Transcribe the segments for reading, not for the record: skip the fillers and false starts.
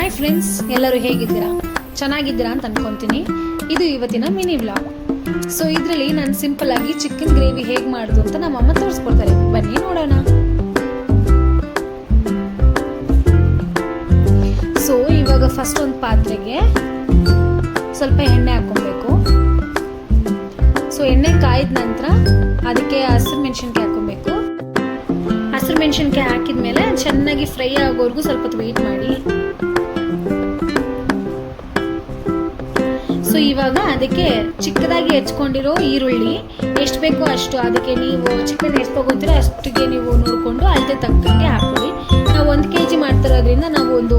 Hi friends, ಎಲ್ಲರೂ ಹೇಗಿದ್ದೀರಾ? ಚೆನ್ನಾಗಿದ್ದೀರಾ ಅಂತ ಅನ್ಕೊಂತೀನಿ. ಇದು ಇವತ್ತಿನ ಮಿನಿ ವ್ಲಾಗ್. ಸೊ ಇದರಲ್ಲಿ ನಾನು ಸಿಂಪಲ್ ಆಗಿ ಚಿಕನ್ ಗ್ರೇವಿ ಹೇಗೆ ಮಾಡೋದು ಅಂತ ನಮ್ಮಮ್ಮ ತೋರಿಸ್ಕೊಡ್ತಾರೆ. ಬನ್ನಿ ನೋಡೋಣ. ಸೊ ಇವಾಗ ಫಸ್ಟ್ ಒಂದು ಪಾತ್ರೆಗೆ ಸ್ವಲ್ಪ ಎಣ್ಣೆ ಹಾಕೊಬೇಕು. ಸೊ ಎಣ್ಣೆ ಕಾಯ್ದ ನಂತರ ಅದಕ್ಕೆ ಹಸಿರು ಮೆಣಸಿನ್ಕಾಯಿ ಹಾಕೊಬೇಕು. ಹಸಿರು ಮೆಣಸಿನ್ಕಾಯಿ ಹಾಕಿದ್ಮೇಲೆ ಚೆನ್ನಾಗಿ ಫ್ರೈ ಆಗೋವರೆಗೂ ಸ್ವಲ್ಪ ಹೊತ್ತು ವೆಯ್ಟ್ ಮಾಡಿ. ಸೊ ಇವಾಗ ಅದಕ್ಕೆ ಚಿಕ್ಕದಾಗಿ ಹೆಚ್ಕೊಂಡಿರೋ ಈರುಳ್ಳಿ ಎಷ್ಟು ಬೇಕೋ ಅಷ್ಟು, ಅದಕ್ಕೆ ನೀವು ಚಿಕನ್ ಎಷ್ಟು ತಗೋತೀರೋ ಅಷ್ಟಿಗೆ ನೀವು ನೋಡಿಕೊಂಡು ಅಳತೆ ತಕ್ಕಂಗೆ ಹಾಕೊಳ್ಳಿ. ನಾವು 1 kg ಮಾಡ್ತಿರೋದ್ರಿಂದ ನಾವು ಒಂದು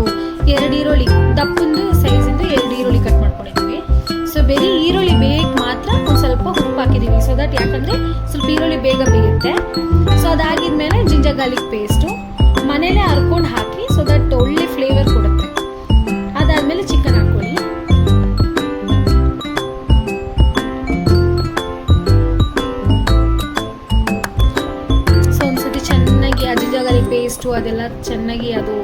2 ಈರುಳ್ಳಿ, ದಪ್ಪಂದು ಸೈಜಿಂದ 2 ಈರುಳ್ಳಿ ಕಟ್ ಮಾಡ್ಕೊಂಡಿದ್ದೀವಿ. ಸೊ ಬರೀ ಈರುಳ್ಳಿ ಬೇಯಕ್ಕೆ ಮಾತ್ರ ಒಂದು ಸ್ವಲ್ಪ ಉಪ್ಪು ಹಾಕಿದ್ದೀವಿ. ಸೊ ದಟ್ ಯಾಕಂದರೆ ಸ್ವಲ್ಪ ಈರುಳ್ಳಿ ಬೇಗ ಬೇಯುತ್ತೆ. ಸೊ ಅದಾಗಿದ್ಮೇಲೆ ಜಿಂಜರ್ ಗಾರ್ಲಿಕ್ ಪೇಸ್ಟು ಮನೇಲೆ ಹರ್ಕೊಂಡು ಹಾಕಿ, ಸೊ ದಟ್ ಒಳ್ಳೆ ಫ್ಲೇವರ್ ಕೊಡುತ್ತೆ. ಅದಾದಮೇಲೆ ಚಿಕನ್ ಹಾಕ್ಕೊಳ್ಳಿ. ಸೊ ಒಂದ್ಸತಿ ಚೆನ್ನಾಗಿ ಆ ಜಿಂಜರ್ ಗಾರ್ಲಿಕ್ ಪೇಸ್ಟು ಅದೆಲ್ಲ ಚೆನ್ನಾಗಿ ಅದು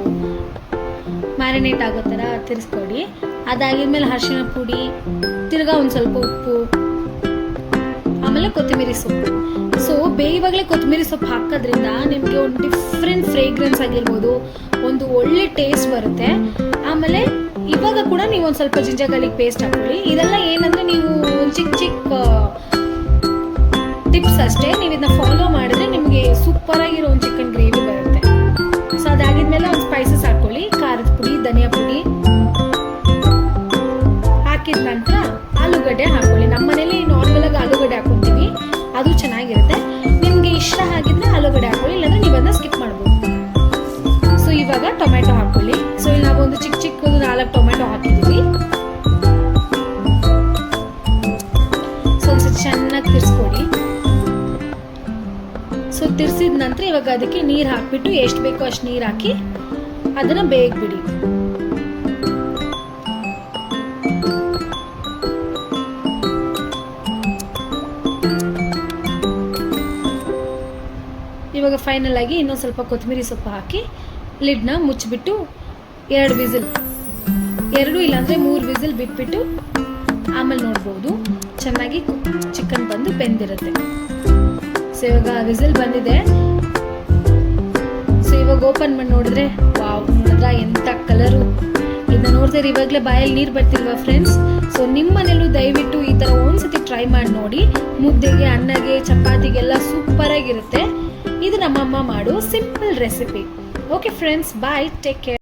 ಮ್ಯಾರಿನೇಟ್ ಆಗೋ ಥರ ತಿರ್ಸ್ಕೊಡಿ. ಅದಾಗಿದ್ಮೇಲೆ ಅರಿಶಿನ ಪುಡಿ, ತಿರ್ಗಾ ಒಂದು ಸ್ವಲ್ಪ ಉಪ್ಪು, ಆಮೇಲೆ ಕೊತ್ತಂಬರಿ ಸೊಪ್ಪು. ಸೊ ಬೇಯಿವಾಗಲೇ ಕೊತ್ತಂಬರಿ ಸೊಪ್ಪು ಹಾಕೋದ್ರಿಂದ ನಿಮಗೆ ಒಂದು ಡಿಫ್ರೆಂಟ್ ಫ್ರೇಗ್ರೆನ್ಸ್ ಆಗಿರ್ಬೋದು, ಒಂದು ಒಳ್ಳೆ ಟೇಸ್ಟ್ ಬರುತ್ತೆ. ಆಮೇಲೆ ಇವಾಗ ಕೂಡ ನೀವು ಒಂದು ಸ್ವಲ್ಪ ಜಿಂಜರ್ ಗಾರ್ಲಿಕ್ ಪೇಸ್ಟ್ ಹಾಕೊಳ್ಳಿ. ಇದೆಲ್ಲ ಏನಂದರೆ ನೀವು ಚಿಕ್ಕ ಚಿಕ್ಕ ಟಿಪ್ಸ್ ಅಷ್ಟೇ. ನೀವು ಇದನ್ನ ಫಾಲೋ ಮಾಡಿದ್ರೆ ನಿಮಗೆ ಸೂಪರ್ ಆಗಿರೋ ಒಂದು ಚಿಕನ್ ಗ್ರೇವಿ ಬರುತ್ತೆ. ಸೊ ಅದಾಗಿದ್ಮೇಲೆ ಒಂದು ಸ್ಪೈಸಸ್ ಹಾಕೊಳ್ಳಿ. ಖಾರದ ಪುಡಿ, ಧನಿಯಾ ಪುಡಿ ಹಾಕಿದ ನಂತರ ಆಲೂಗಡ್ಡೆ ಹಾಕೊಳ್ಳಿ. ನಮ್ಮ ಮನೇಲಿ ನಾರ್ಮಲ್ ಆಗಿ ಆಲೂಗಡ್ಡೆ ಹಾಕೊತೀವಿ, ಅದು ಚೆನ್ನಾಗಿರುತ್ತೆ. ನಿಮಗೆ ಇಷ್ಟ ಆಗಿದ್ರೆ ಆಲೂಗಡ್ಡೆ ಹಾಕೊಳ್ಳಿ, ಇಲ್ಲಾಂದ್ರೆ ನೀವು ಅದನ್ನ ಸ್ಕಿಪ್ ಮಾಡ್ಬೋದು. ಸೊ ಇವಾಗ ಟೊಮೆಟೊ ಹಾಕೊಳ್ಳಿ. ಸೊ ಇಲ್ಲಿ ನಾವು ಒಂದು ಚಿಕ್ಕ ಚಿಕ್ಕದು 4 ಟೊಮೆಟೊ ಹಾಕಿದ್ದೀವಿ. ಸೊ ಒಂದ್ಸತಿ ಚೆನ್ನಾಗಿ ತಿರ್ಸ್ಕೊಡಿ. ಸೊ ತಿರ್ಸಿದ ನಂತರ ಇವಾಗ ಅದಕ್ಕೆ ನೀರು ಹಾಕ್ಬಿಟ್ಟು ಎಷ್ಟು ಬೇಕೋ ಅಷ್ಟು ನೀರು ಹಾಕಿ ಅದನ್ನ ಬೇಗ ಬಿಡಿ. ಇವಾಗ ಫೈನಲ್ ಆಗಿ ಇನ್ನೊಂದು ಸ್ವಲ್ಪ ಕೊತ್ತಂಬರಿ ಸೊಪ್ಪು ಹಾಕಿ ಲಿಡ್ನ ಮುಚ್ಚಿಬಿಟ್ಟು 2 ವಿಸಿಲ್, 2 ಇಲ್ಲಾಂದರೆ 3 ವಿಸಿಲ್ ಬಿಟ್ಬಿಟ್ಟು ಆಮೇಲೆ ನೋಡ್ಬೋದು ಚೆನ್ನಾಗಿ ಚಿಕನ್ ಬಂದು ಬೆಂದಿರುತ್ತೆ. ಸೊ ಇವಾಗ ವಿಸಿಲ್ ಬಂದಿದೆ. ಸೊ ಇವಾಗ ಓಪನ್ ಮಾಡಿ ನೋಡಿದ್ರೆ ವಾವ್, ನೋಡಿದ್ರ ಎಂಥ ಕಲರು. ಇದನ್ನ ನೋಡಿದ್ರೆ ಇವಾಗಲೇ ಬಾಯಲ್ಲಿ ನೀರು ಬರ್ತಿಲ್ವಾ ಫ್ರೆಂಡ್ಸ್? ಸೊ ನಿಮ್ಮ ಮನೇಲೂ ದಯವಿಟ್ಟು ಈ ಥರ ಒಂದ್ಸತಿ ಟ್ರೈ ಮಾಡಿ ನೋಡಿ. ಮುದ್ದೆಗೆ, ಅನ್ನಗೆ, ಚಪಾತಿಗೆಲ್ಲ ಸೂಪರಾಗಿರುತ್ತೆ. ಇದು ನಮ್ಮಮ್ಮ ಮಾಡೋ ಸಿಂಪಲ್ ರೆಸಿಪಿ. ಓಕೆ ಫ್ರೆಂಡ್ಸ್, ಬಾಯ್, ಟೇಕ್ ಕೇರ್.